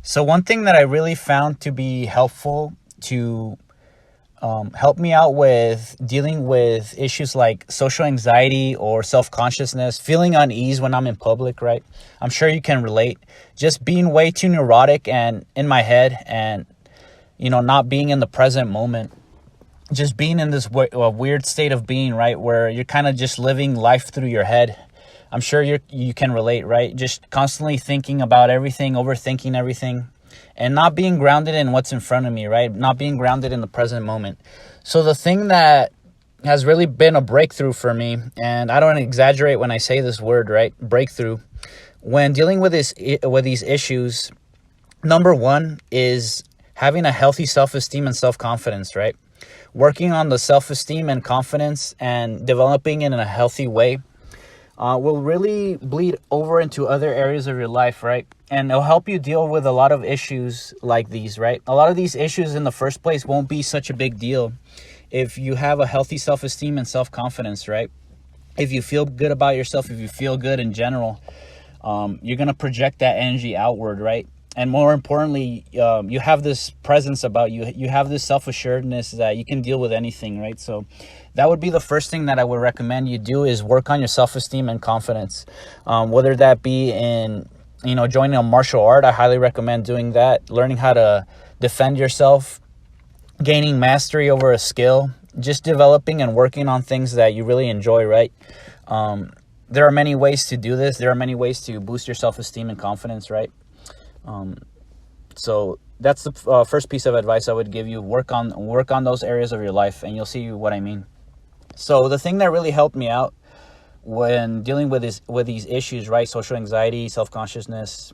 So one thing that I really found to be helpful to help me out with dealing with issues like social anxiety or self-consciousness, feeling unease when I'm in public, right? I'm sure you can relate. Just being way too neurotic and in my head, and not being in the present moment, just being in this weird state of being, right, where you're kind of just living life through your head. I'm sure you can relate, right? Just constantly thinking about everything, overthinking everything, and not being grounded in what's in front of me, right? Not being grounded in the present moment. So the thing that has really been a breakthrough for me, and I don't exaggerate when I say this word, right? Breakthrough. When dealing with these issues, number one is having a healthy self-esteem and self-confidence, right? Working on the self-esteem and confidence and developing it in a healthy way will really bleed over into other areas of your life, right? And it'll help you deal with a lot of issues like these, right? A lot of these issues in the first place won't be such a big deal if you have a healthy self-esteem and self-confidence, right? If you feel good about yourself, if you feel good in general, you're going to project that energy outward, right? And more importantly, you have this presence about you. You have this self-assuredness that you can deal with anything, right? So that would be the first thing that I would recommend you do, is work on your self-esteem and confidence. Whether that be in, joining a martial art, I highly recommend doing that. Learning how to defend yourself, gaining mastery over a skill, just developing and working on things that you really enjoy, right? There are many ways to do this. There are many ways to boost your self-esteem and confidence, right? So that's the first piece of advice I would give you. Work on those areas of your life, and you'll see what I mean. So the thing that really helped me out when dealing with these issues, right? Social anxiety, self-consciousness,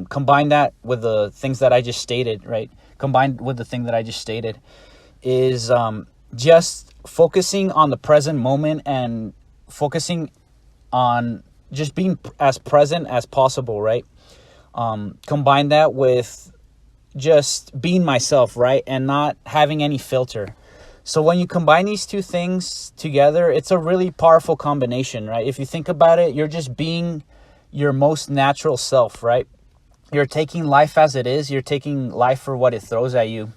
combine that with the things that I just stated, right? Combined with the thing that I just stated is just focusing on the present moment and focusing on just being as present as possible, right? Combine that with just being myself, right? And not having any filter. So when you combine these two things together, it's a really powerful combination, right? If you think about it, you're just being your most natural self, right? You're taking life as it is. You're taking life for what it throws at you.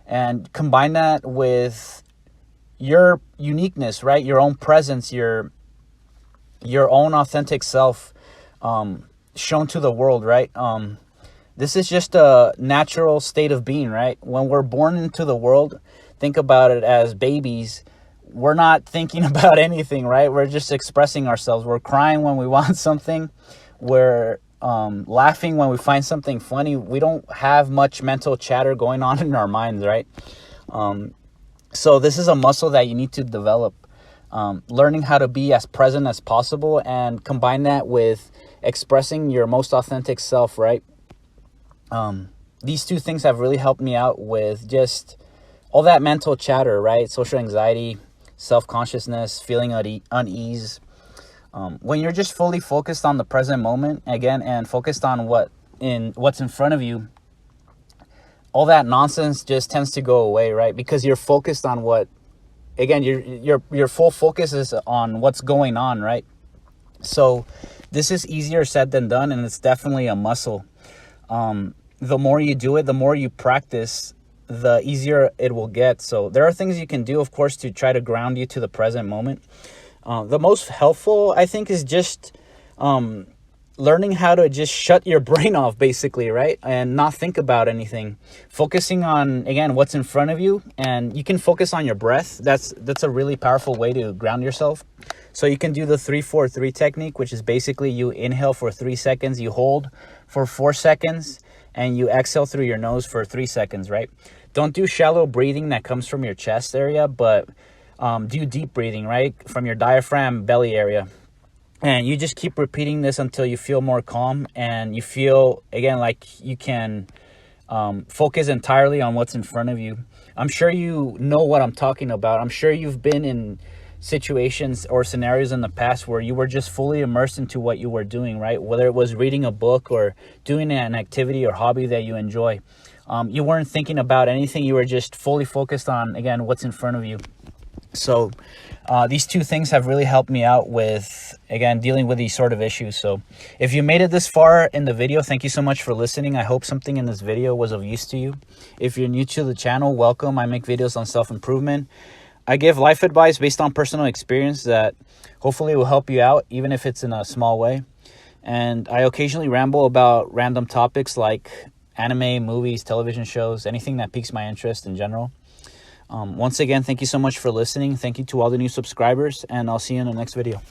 And combine that with your uniqueness, right? Your own presence, your own authentic self, shown to the world, right? This is just a natural state of being, right? When we're born into the world, think about it as babies. We're not thinking about anything, right? We're just expressing ourselves. We're crying when we want something. We're laughing when we find something funny. We don't have much mental chatter going on in our minds, right? So this is a muscle that you need to develop. Learning how to be as present as possible and combine that with expressing your most authentic self, right? These two things have really helped me out with just all that mental chatter, right? Social anxiety, self-consciousness, feeling unease. When you're just fully focused on the present moment again and focused on what's in front of you, all that nonsense just tends to go away, right? Because you're focused on your full focus is on what's going on, right? So this is easier said than done, and it's definitely a muscle. The more you do it, the more you practice, the easier it will get. So there are things you can do, of course, to try to ground you to the present moment. The most helpful, I think, is just learning how to just shut your brain off, basically, right? And not think about anything. Focusing on, again, what's in front of you. And you can focus on your breath. That's a really powerful way to ground yourself. So you can do the 3-4-3 technique, which is basically you inhale for 3 seconds, you hold for 4 seconds, and you exhale through your nose for 3 seconds, right? Don't do shallow breathing that comes from your chest area, but do deep breathing, right? From your diaphragm, belly area. And you just keep repeating this until you feel more calm and you feel, again, like you can focus entirely on what's in front of you. I'm sure you know what I'm talking about. I'm sure you've been in situations or scenarios in the past where you were just fully immersed into what you were doing, right? Whether it was reading a book or doing an activity or hobby that you enjoy. You weren't thinking about anything. You were just fully focused on, again, what's in front of you. So these two things have really helped me out with, again, dealing with these sort of issues. So if you made it this far in the video, thank you so much for listening. I hope something in this video was of use to you. If you're new to the channel, welcome. I make videos on self-improvement. I give life advice based on personal experience that hopefully will help you out, even if it's in a small way. And I occasionally ramble about random topics like anime, movies, television shows, anything that piques my interest in general. Once again, thank you so much for listening. Thank you to all the new subscribers, and I'll see you in the next video.